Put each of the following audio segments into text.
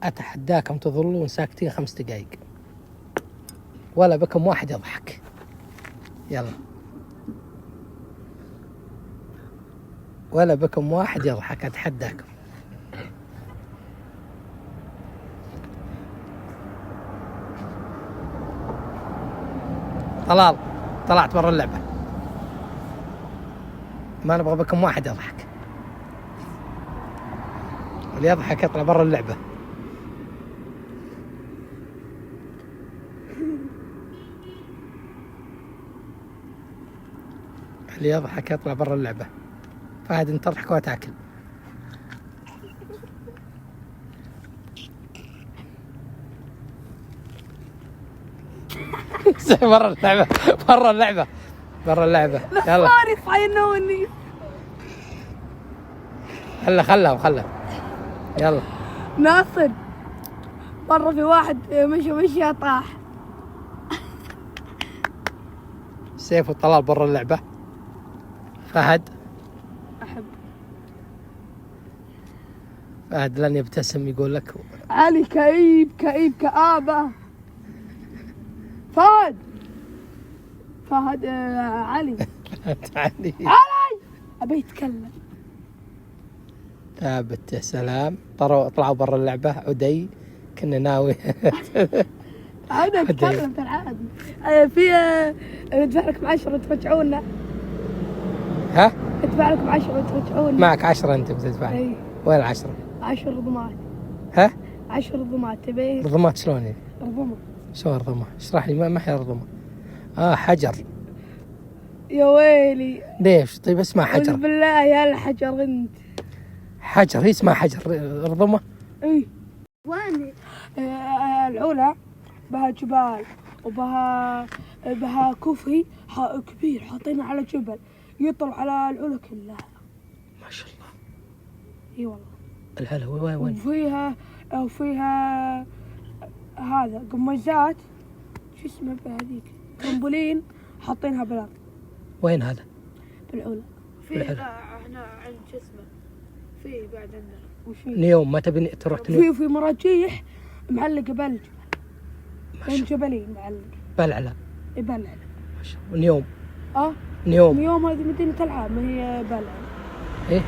أتحداكم تظلون ساكتين 5 دقايق ولا بكم واحد يضحك. يلا ولا بكم واحد يضحك أتحداكم. طلال طلعت برا اللعبة، ما نبغى بكم واحد يضحك، اللي يضحك يطلع برا اللعبة. اللي يضحك يطلع برا اللعبة. فهد انت تضحك وتاكل. برا اللعبة برا اللعبة برا اللعبة. يلا صاينوني. خلهم يلا. ناصر مرة في واحد مشي طاح. سيف وطلال برا اللعبة. فهد أحب فهد لن يبتسم يقول لك. علي كئيب كآبة. فهد علي تعالي أبي يتكلم. ثابت يا سلام. طلعوا برا اللعبة. عدي كنا ناوي. عودة أتكلم بالعادي. في ندفع لكم 10 ترجعونا. ها؟ ندفع لكم 10 ترجعونا. معك 10 أنت بتدفع. أي. وين 10؟ 10 رضمات. ها؟ 10 رضمات تبي؟ رضمات شلون يعني؟ رضمة. شلون رضمة؟ اشرح لي. ما هي رضمة؟ حجر. يا ويلي. ليش؟ طيب اسمها حجر. أعوذ بالله يا الحجر أنت. حجر هي اسمها حجر. رضمة. اي. وين؟ العلا بها جبال وبها كوفي كبير حاطينه على جبل يطلع على العلا كلها. ما شاء الله. اي والله. العلا وين؟ وفيها هذا قميزات شو اسمه بهذيك ترمبولين حاطينها بالارض. وين هذا؟ بالعلا. بالعلا. احنا عند شو اسمه في بعد عندنا. وفي نيوم ما تبي تروح نيوم؟ في مراجيح معلقه بالجبل. بين جبلين معلق. بالعلا. بالعلا. ما شاء الله. نيوم. نيوم هذه مدينة العاب ما هي بالعلا. ايه.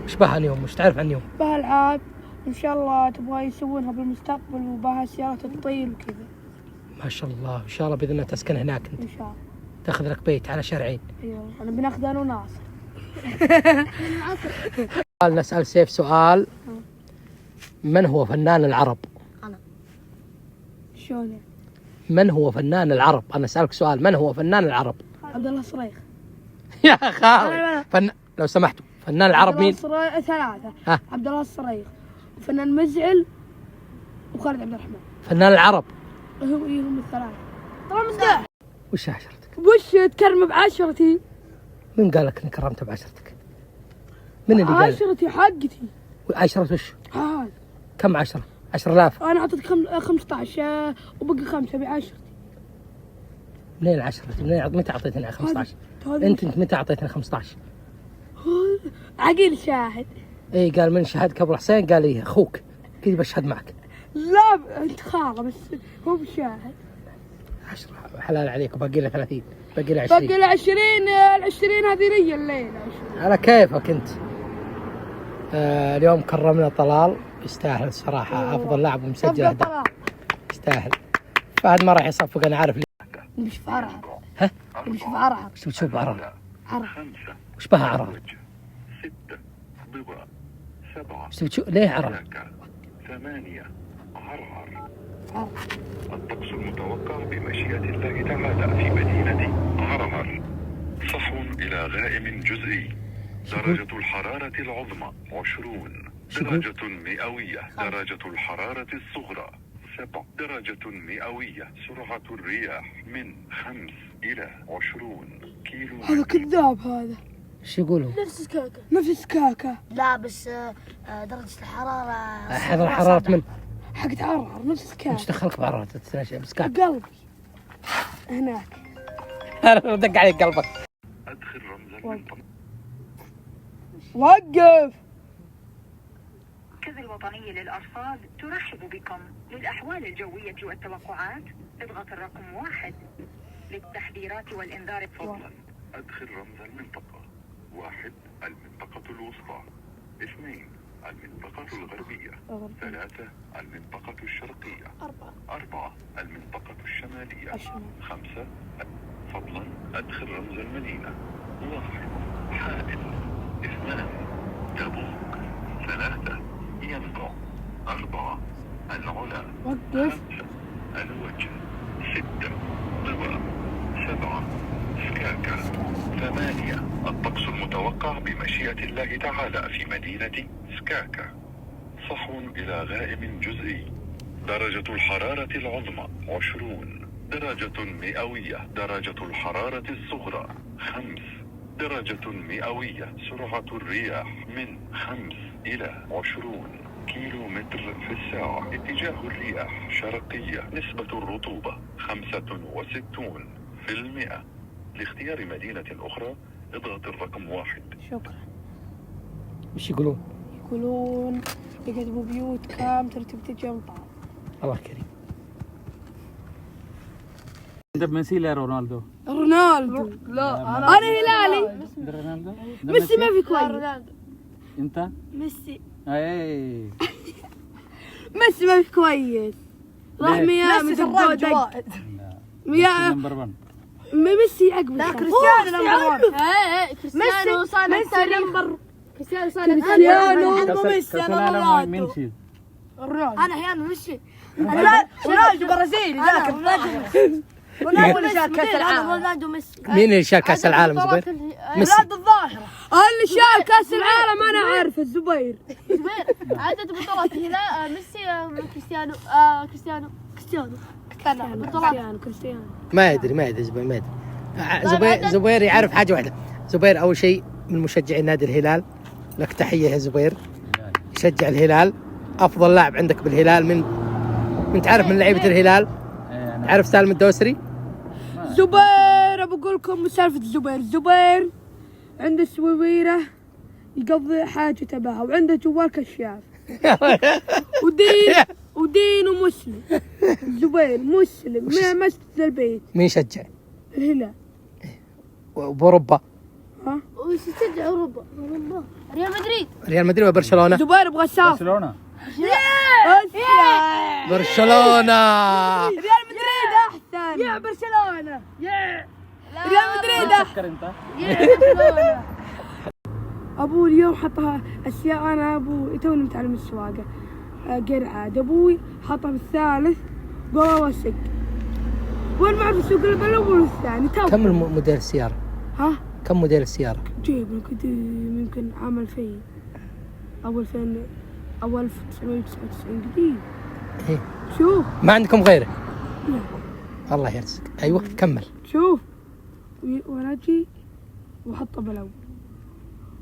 وش بها نيوم؟ وش تعرف عن نيوم؟ بها العاب ان شاء الله تبغى يسوونها بالمستقبل وبها سيارات تطير وكذا. ما شاء الله. ان شاء الله باذن الله تسكن هناك انت. ان شاء الله. تاخذ لك بيت على شارعين. ايوه انا بناخذ انا وناصر. نسأل سيف سؤال. من هو فنان العرب؟ انا. شلون؟ من هو فنان العرب؟ انا اسالك سؤال. من هو فنان العرب؟ عبد الله الصريخ. يا خالد لو سمحتوا فنان العرب مين؟ 3. ها؟ عبد الله الصريخ وفنان مزعل وخالد عبد الرحمن. فنان العرب هم 3. طبعا مزدح. وش عشرتك؟ وش تكرم بعشرتي؟ من قال لك اني كرمت بعشرتك؟ من اللي قال؟ عشرتي حقتي. عشرة وش؟ هذا كم 10؟ 10,000. انا اعطيتك 15 وبقي 5 بعشرتي. منين 10؟ متى اعطيتني 15؟ انت متى اعطيتني 15؟ عقيل شاهد. اي قال من شهدك ابو حسين؟ قال ايه اخوك كذا بشهد معك. لا انت خاله بس هو بشاهد. 10 حلال عليك وباقي له 30. باقي له 20. باقي له 20. ال20 هذه لي الليله. على كيفك انت. اليوم كرمنا طلال. يستاهل الصراحه. افضل لاعب ومسجل اهداف. يستاهل. فهد ما راح يصفق انا عارف ليه. نمشي في عرعر. ها؟ نمشي في عرعر. وش بتشوف بعرعر؟ عرعر. وش بها عرعر؟ 6 ضبع 7 وش بتشوف ليه عرعر؟ 8 عرعر. الطقس المتوقع بمشيئة الله تعالى في مدينة عرعر صحو إلى غائم جزئي. درجة الحرارة العظمى 20 درجة مئوية. درجة الحرارة الصغرى 7 درجة مئوية. سرعة الرياح من 5 إلى 20 كيلو. هذا كذاب هذا. ايش يقولوا؟ نفس سكاكة. لا بس درجة الحرارة حرارة من؟ حقت عرعر نفس سكاكة. ايش دخلك بعرعر تتناشى بسكاكة؟ قلبي هناك. دق عليك قلبك. أدخل رمز المنطقة. وقف. المركز الوطني للأرصاد ترحب بكم. للأحوال الجوية والتوقعات اضغط الرقم 1. للتحذيرات والإنذار فضلا أدخل رمز المنطقة. 1. المنطقة الوسطى. 2. المنطقة الغربية. 3. المنطقة الشرقية. 4. المنطقة الشمالية. 5. فضلا أدخل رمز المدينة. 1. حائل. 2. تبوك. 3. ينبع. 4. العلا. 5. الوجه. 6. طوى. 7. سكاكا. 8. الطقس المتوقع بمشيئة الله تعالى في مدينة سكاكا. صحو إلى غائم جزئي. درجة الحرارة العظمى 20 درجة مئوية. درجة الحرارة الصغرى 5 درجة مئوية. سرعة الرياح من 5 إلى 20 كيلو متر في الساعة. اتجاه الرياح شرقية. نسبة الرطوبة 65%. لاختيار مدينة أخرى اضغط الرقم 1. شكرا. وش يقولون؟ يقولون يكتبوا بيوت كام ترتيب تجي أمطار. الله كريم. انت ميسي ولا رونالدو؟ رونالدو. لا أنا هلالي. رونالدو؟ ميسي ما في كويس. انت؟ ميسي. اي ميسي ما في كويس. راح ميامي دق. يا نمبر 1. ميسي عقب. لا كريستيانو نمبر 1. كريستيانو صانع نمبر. كريستيانو صانع ميسي أنا العالم مين شيل؟ رونالدو. انا احيانا ميسي. رونالدو برازيلي ذاك رونالدو اللي شارك كاس العالم. رونالدو ميسي. مين اللي شارك كاس العالم زبير؟ ميسي. رونالدو الظاهرة. اللي شارك كاس العالم انا عارف الزبير. عدد بطولات الهلال ميسي كريستيانو كريستيانو ما يدري زبير ما يدري. زبير يعرف حاجة واحدة. زبير أول شيء من مشجعين نادي الهلال. لك تحية يا زبير. يشجع الهلال. أفضل لاعب عندك بالهلال من تعرف من لعيبة الهلال؟ تعرف سالم الدوسري؟ زبير بقول لكم سالفة زبير عنده سويرة يقضي حاجته بها وعنده جوال كشاف. ودين ومسلم. زبير مسلم ما مسجد البيت. مين يشجع؟ الهلال. وبأوروبا؟ ها؟ ويشجع أوروبا. ريال مدريد وبرشلونة؟ زبير يبغى يسافر. برشلونة. برشلونة. ريال مدريد أحسن. يا برشلونة. ريال مدريد فكر انت. أبوي اليوم حطها أشياء. أنا أبوي توني متعلم السواقة غير عاد. أبوي حطها بالثالث قال الله سق. وين ما أعرف أسوق إلا بالأول والثاني. كم موديل السيارة؟ ها؟ كم موديل السيارة؟ جيب قديم يمكن عام 2000 أو 2000 أو 1999 قديم. إيه. شوف ما عندكم غيره؟ لا. الله يرزقك. أيوة كمل. شوف وأنا أجي وأحطه بالأول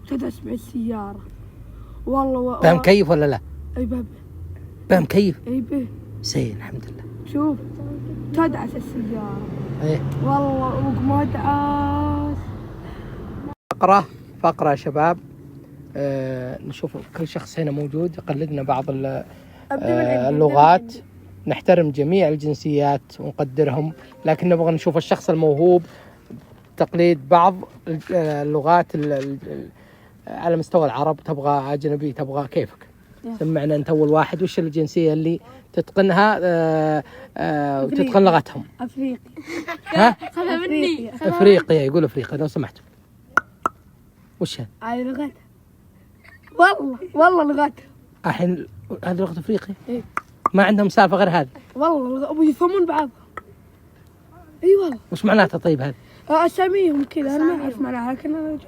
تدعس مع السيارة والله بها مكيف ولا لا؟ أي بابه. بها مكيف؟ أي به. زين الحمد لله. شوف تدعس السيارة. إيه. والله وما دعس. فقرة يا شباب. نشوف كل شخص هنا موجود يقلدنا بعض اللغات. نحترم جميع الجنسيات ونقدرهم، لكن نبغى نشوف الشخص الموهوب تقليد بعض اللغات على مستوى العرب. تبغى أجنبي تبغى كيفك. سمعنا أنت أول واحد. وش الجنسية اللي تتقنها وتتقن لغتهم؟ أفريقي. ها؟ أفريقيا. يقول أفريقيا لو سمحت. وش هذه لغتها. والله لغتها. الحين هذه لغة أفريقيا؟ إيه. ما عندهم سالفة غير هذه؟ والله ويفهمون بعض. اي والله. وش معناتها طيب هذه؟ اساميهم كذا انا ما اعرف معناها لكن انا